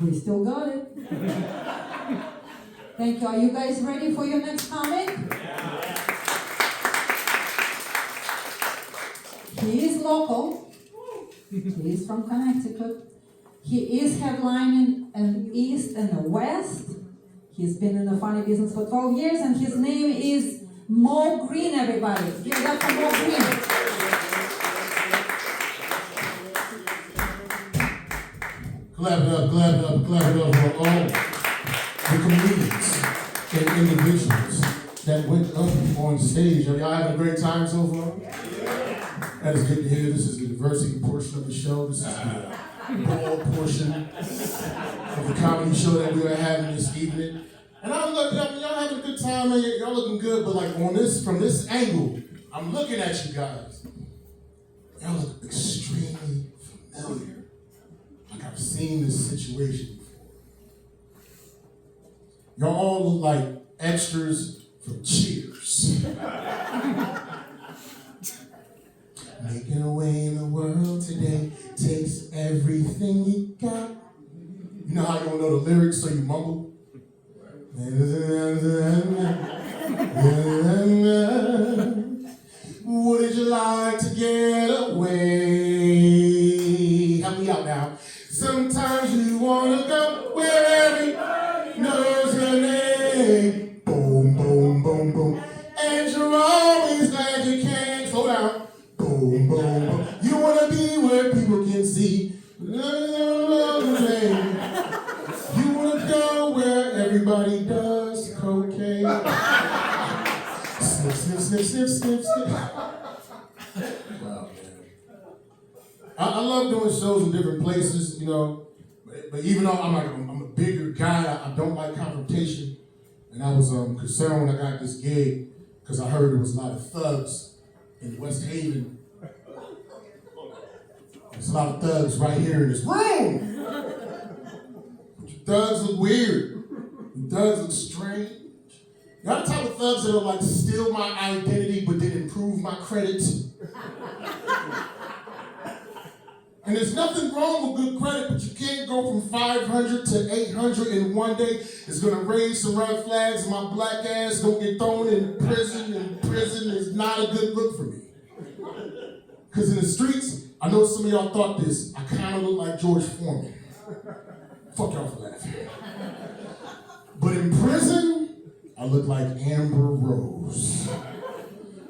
We still got it. Thank you. Are you guys ready for your next comic? He is local. He is from Connecticut. He is headlining in the East and the West. He's been in the funny business for 12 years, and his name is Mo Green, everybody. Give it up for Mo Green. Clap it up, clap it up, clap it up for all the comedians and individuals that went up on stage. Are y'all having a great time so far? That is good to hear. This is the diversity portion of the show. This is the ball portion of the comedy show that we are having this evening. And I'm looking, y'all having a good time, man. Y'all looking good, but like from this angle, I'm looking at you guys. Y'all look extremely familiar. Like I've seen this situation before. Y'all all look like extras from Cheers. Making a way in the world today takes everything you got. You know how you don't know the lyrics, so you mumble? Would you like to get away? Help me out now. Sometimes you wanna go where everybody knows your name. Boom, boom, boom, boom. And you're always glad you came. Slow down. Boom, boom, boom. You wanna be where people can see. You wanna go where everybody does cocaine. Snip, snip, snip, snip, snip, snip. Wow, man. I love doing shows in different places, you know. But even though I'm a bigger guy, I don't like confrontation. And I was concerned when I got this gig because I heard there was a lot of thugs in West Haven. There's a lot of thugs right here in this room. But you thugs look weird. You thugs look strange. Y'all the type of thugs that'll like steal my identity but then improve my credit. And there's nothing wrong with good credit, but you can't go from 500 to 800 in one day. It's gonna raise some red flags, and my black ass don't get thrown in prison, and prison is not a good look for me. Because in the streets, I know some of y'all thought this, I kind of look like George Foreman. Fuck y'all for laughing. But in prison, I look like Amber Rose.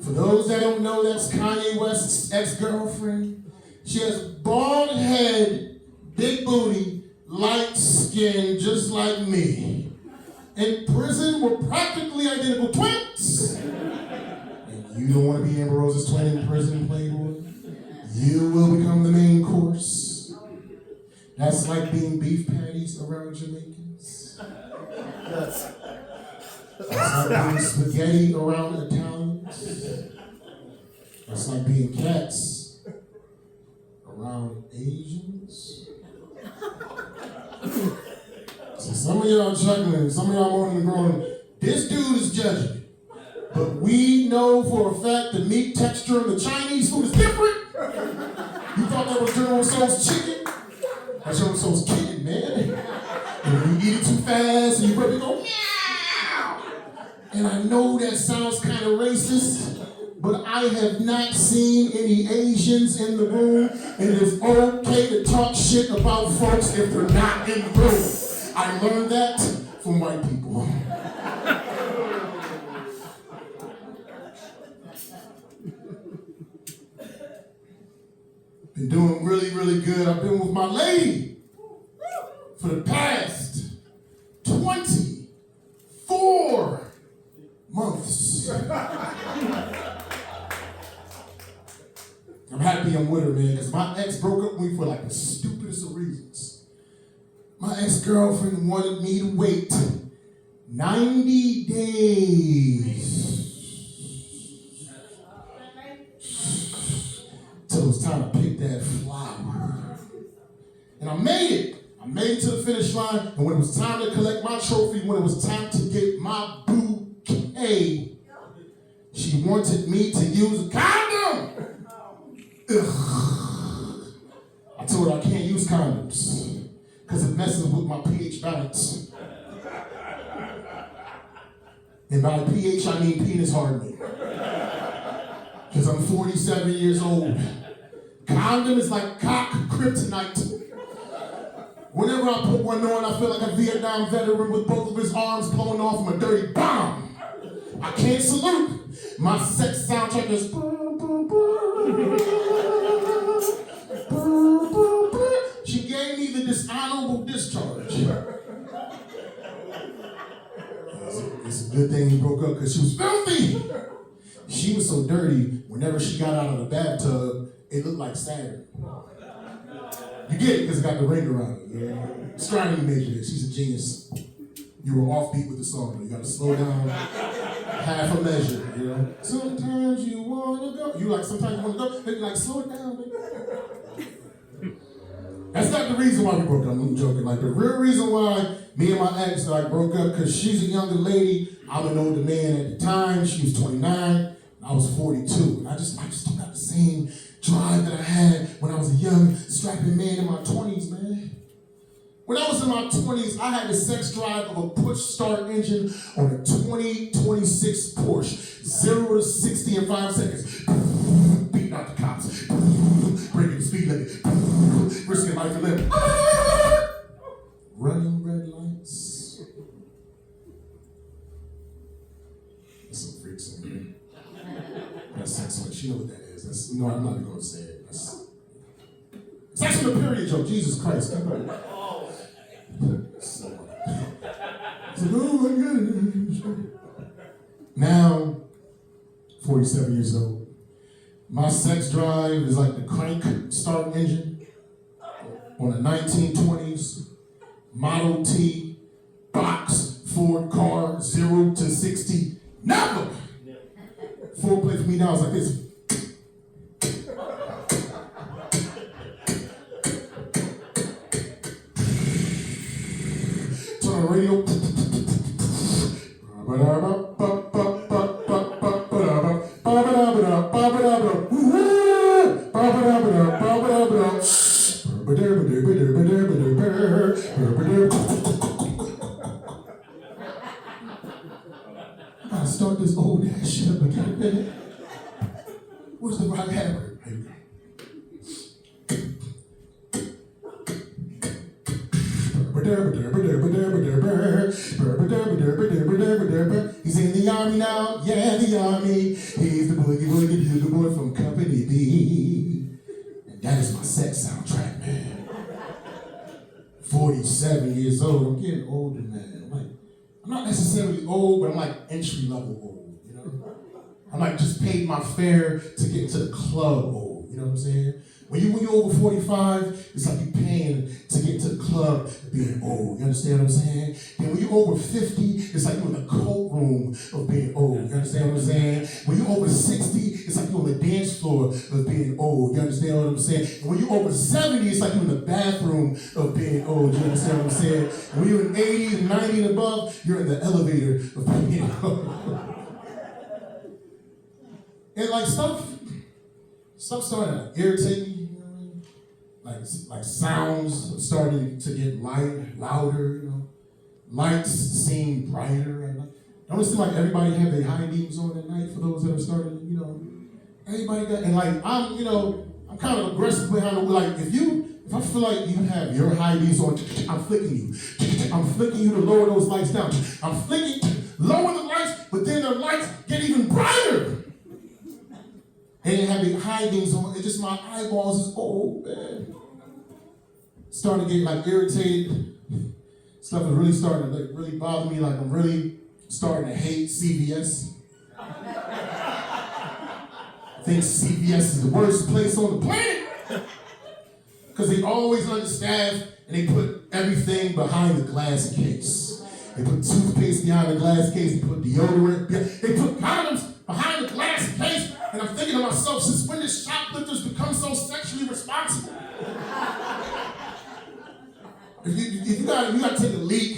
For those that don't know, that's Kanye West's ex-girlfriend. She has bald head, big booty, light skin, just like me. In prison, we're practically identical twins. And you don't want to be Amber Rose's twin in prison, Playboy? You will become the main course. That's like being beef patties around Jamaicans. That's like being spaghetti around Italians. That's like being cats around Asians. So some of y'all chuckling, some of y'all moaning and groaning. This dude is judging. But we know for a fact the meat texture of the Chinese food is different. You thought that was General Tso's chicken? That's General Tso's chicken, man. And when you eat it too fast and you probably go, meow. And I know that sounds kind of racist, but I have not seen any Asians in the room, and it is okay to talk shit about folks if they're not in the room. I learned that from white people. Been doing really, really good. I've been with my lady for the past 24 months. I'm happy I'm with her, man, because my ex broke up with me for like the stupidest of reasons. My ex-girlfriend wanted me to wait 90 days till it was time to pick that flower. And I made it. I made it to the finish line, and when it was time to collect my trophy, when it was time to get my bouquet, she wanted me to use a condom. Ugh. I told her I can't use condoms. because it messes with my pH balance. And by pH, I mean penis hardening. Because I'm 47 years old. Condom is like cock kryptonite. Whenever I put one on, I feel like a Vietnam veteran with both of his arms blowing off from a dirty bomb. I can't salute. My sex soundtrack is She gave me the dishonorable discharge. It's a good thing we broke up because she was filthy. She was so dirty, whenever she got out of the bathtub, it looked like Saturn. You get it because it got the ring around it. Yeah. Astronomy major there. She's a genius. You were offbeat with the song, though. You got to slow down half a measure, you know? Sometimes you want to go. You like, sometimes you want to go. Then you like, slow it down, baby. That's not the reason why we broke up. I'm joking. Like, the real reason why me and my ex like broke up, because she's a younger lady. I'm an older man at the time. She was 29. I was 42. And I just don't have the same drive that I had when I was a young, strapping man in my 20s, man. When I was in my 20s, I had the sex drive of a push-start engine on a 2026 Porsche. 0 to 60 in 5 seconds. Beating out the cops. Breaking the speed limit. Risking life and limb. Running red lights. There's some freaks in here. That's sex on it. She know what that is. No, I'm not even going to say it. It's actually a period joke. Jesus Christ. Come on. Now, 47 years old, my sex drive is like the crank start engine on a 1920s Model T box Ford car, 0 to 60. Never! Foreplay for me now is like this. Turn on the radio. I gotta start this old ass shit up again. Where's the right hammer? Here we go. He's in the army now, yeah, the army. He's the boogie boy from Company B. And that is my sex soundtrack, man. 47 years old, I'm getting older, man. I'm not necessarily old, but I'm like entry level old, you know? I'm like just paid my fare to get to the club old, you know what I'm saying? When you over 45, it's like you paying to get to the club being old. You understand what I'm saying? And when you over 50, it's like you're in the coat room of being old. You understand what I'm saying? When you over 60, it's like you're on the dance floor of being old. You understand what I'm saying? And when you over 70, it's like you're in the bathroom of being old. You understand what I'm saying? And when you're in 80s and 90 and above, you're in the elevator of being old. And like stuff started to irritate me. Like sounds started to get louder, you know. Lights seem brighter. Don't it seem like everybody had their high beams on at night for those that are starting, you know. Everybody got, and like I'm kind of aggressive behind the like if I feel like you have your high beams on, I'm flicking you. I'm flicking you to lower those lights down. I'm flicking, lower the lights, but then the lights get even brighter. They didn't have the high beams on. It's just my eyeballs is old, man. Starting to get like irritated. Stuff is really starting to like really bother me. Like I'm really starting to hate CVS. I think CVS is the worst place on the planet. Because they always understaffed and they put everything behind the glass case. They put toothpaste behind the glass case. They put deodorant. They put condoms behind the glass case. And I'm thinking to myself, since when did shoplifters become so sexually responsible? If you gotta take a leak,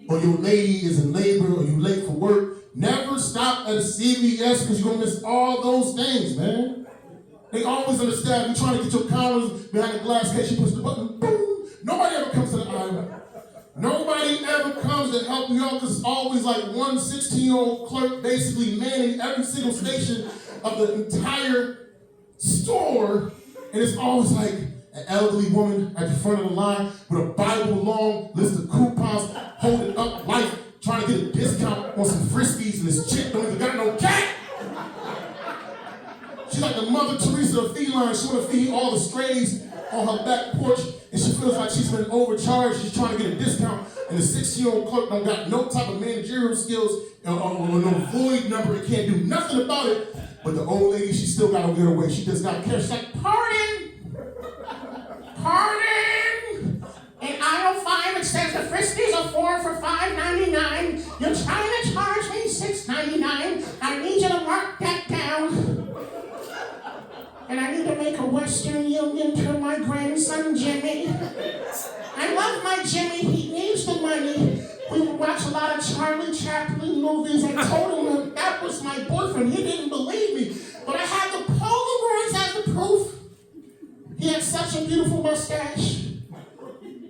or your lady is in labor, or you late for work, never stop at a CVS because you're gonna miss all those things, man. They always understand. You're trying to get your condoms behind the glass case, you push the button, boom. Nobody ever comes to the aisle time, nobody ever comes to help you out because it's always like one 16-year-old clerk basically manning every single station of the entire store. And it's always like an elderly woman at the front of the line with a Bible long list of coupons, holding up life, trying to get a discount on some Friskies, and this chick don't even got no cat. She's like the Mother Teresa of feline. She want to feed all the strays on her back porch, and she feels like she's been overcharged. She's trying to get a discount, and the 16-year-old clerk don't got no type of managerial skills or no void number. It can't do nothing about it. But the old lady, she still got to get away. She just got to catch. She's like, pardon, in aisle 5 it says the Friskies are 4 for $5.99. You're trying to charge me $6.99. I need you to mark that down. And I need to make a Western Union for my grandson, Jimmy. I love my Jimmy. He needs the money. We would watch a lot of Charlie Chaplin movies. I told him that was my boyfriend. He didn't believe me. But I had the Polaroids as the proof. He had such a beautiful mustache.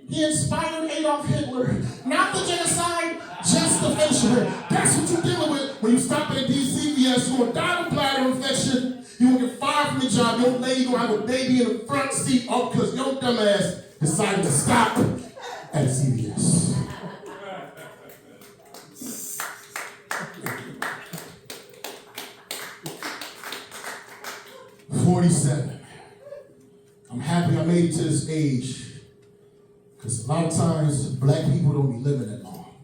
He inspired Adolf Hitler. Not the genocide, just the facial. That's what you're dealing with when you stop at a DCVS. You're going to die of bladder infection. You won't get fired from your job. Your lady gonna have a baby in the front seat all because your dumb ass decided to stop at CVS. $47. I'm happy I made it to this age because a lot of times black people don't be living that long,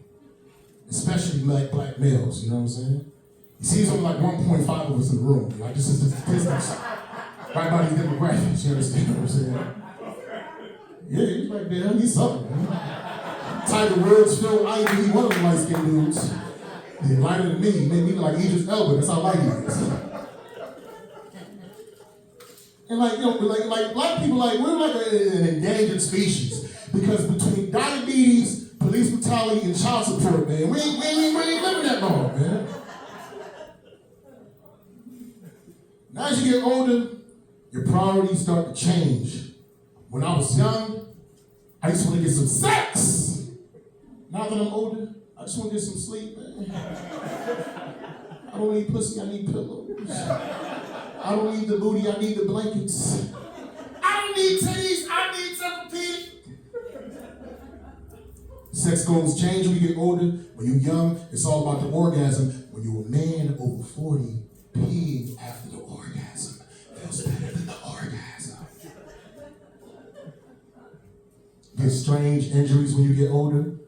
especially black males. You know what I'm saying? You see, there's only like 1.5 of us in the room. Like, this is the statistics. Right by these demographics, you understand what I'm saying? Yeah, he's right there. He's something, man. Tiger Woods, Phil Ivey, one of the light-skinned dudes. He's lighter than me. Maybe like Idris Elba. That's how light he is. And like, you know, like black people, like, we're like an endangered species. Because between diabetes, police brutality, and child support, man, we ain't living that long, man. Now as you get older, your priorities start to change. When I was young, I just want to get some sex. Now that I'm older, I just want to get some sleep, man. I don't need pussy, I need pillows. I don't need the booty, I need the blankets. I don't need titties, I need Tempur-Pedic. Sex goals change when you get older. When you're young, it's all about the orgasm. When you're a man over 40, peeing after the orgasm feels better than the orgasm. Get strange injuries when you get older.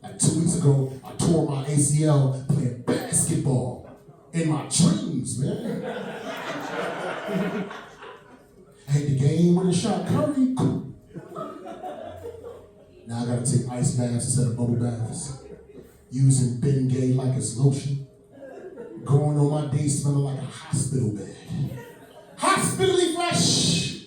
Like 2 weeks ago, I tore my ACL playing basketball in my dreams, man. I hit the game winning shot, Curry. Now I gotta take ice baths instead of bubble baths. Using Bengay like it's lotion. Going on my day smelling like a hospital bed. Hospitally fresh!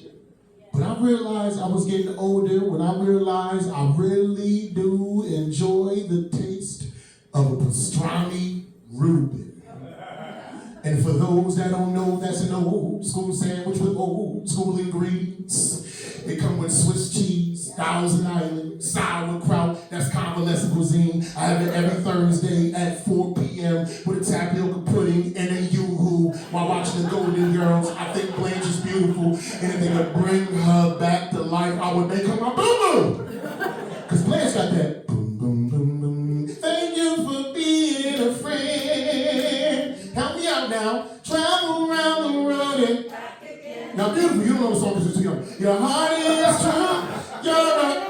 But I realized I was getting older when I realized I really do enjoy the taste of a pastrami Reuben. And for those that don't know, that's an old school sandwich with old school ingredients. It comes with Swiss cheese, Thousand Island, sauerkraut, that's convalescent cuisine. I have it every Thursday at 4 p.m. with a tapioca pudding and a yoo-hoo while watching the Golden Girls. I think Blanche is beautiful, and if they could bring her back to life, I would make her my boo-boo. Because Blanche got that boom, boom, boom, boom. Thank you for being a friend. Help me out now. Travel around the world and now, beautiful, you don't know the song because you're too young. Your heart is true, you're right,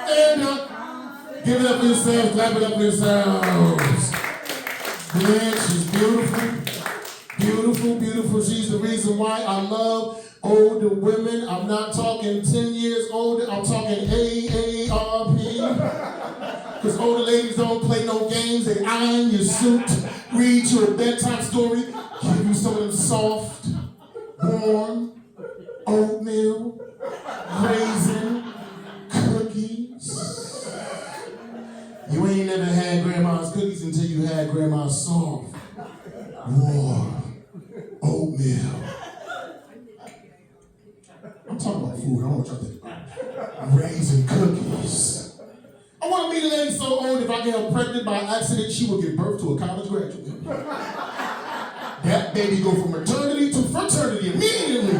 and you're... Give it up for yourselves, clap it up for yourselves. Blanche is beautiful, beautiful, beautiful. She's the reason why I love older women. I'm not talking 10 years older, I'm talking AARP. Because older ladies don't play no games, they iron your suit, read you a bedtime story, give you some of them soft, warm, oatmeal, raisin, cookies. You ain't never had grandma's cookies until you had grandma's soft, warm, oatmeal. I'm talking about food, I don't know what y'all think about. Raisin cookies. me the lady so old, if I get her pregnant by accident, she will give birth to a college graduate. That baby go from maternity to fraternity immediately.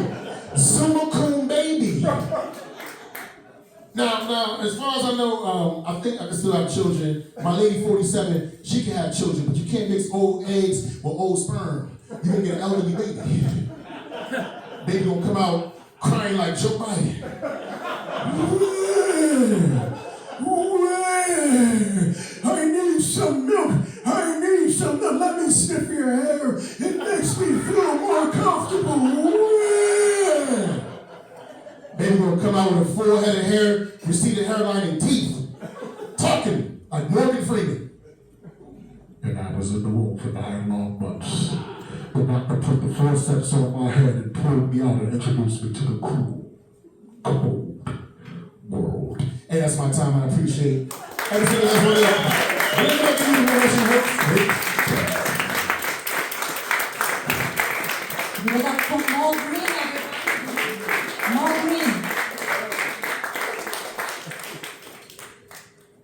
Summa cum baby. Now, as far as I know, I think I can still have children. My lady, 47, she can have children, but you can't mix old eggs with old sperm. You're gonna get an elderly baby. Baby gonna come out crying like Joe Biden. I need some milk. I need some milk. Let me sniff your hair. It makes me feel more comfortable. Baby gonna come out with a full head of hair, receded hairline, and teeth, talking like Morgan Freeman. And I was in the womb for 9 long months. The doctor put the forceps on my head and pulled me out and introduced me to the cruel, cold world. Hey, that's my time. I appreciate everything that's going Give it up for Mo Green, everybody. Mo Green.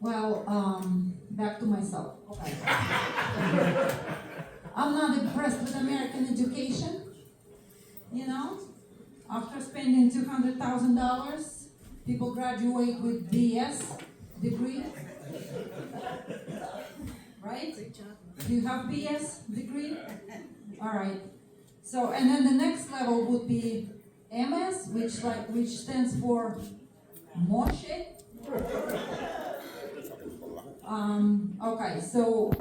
Well, back to myself. Okay. I'm not impressed with American education. You know, after spending $200,000, people graduate with BS degree. Right? Do you have BS degree? All right. So, and then the next level would be MS, which stands for Moshe. Okay, so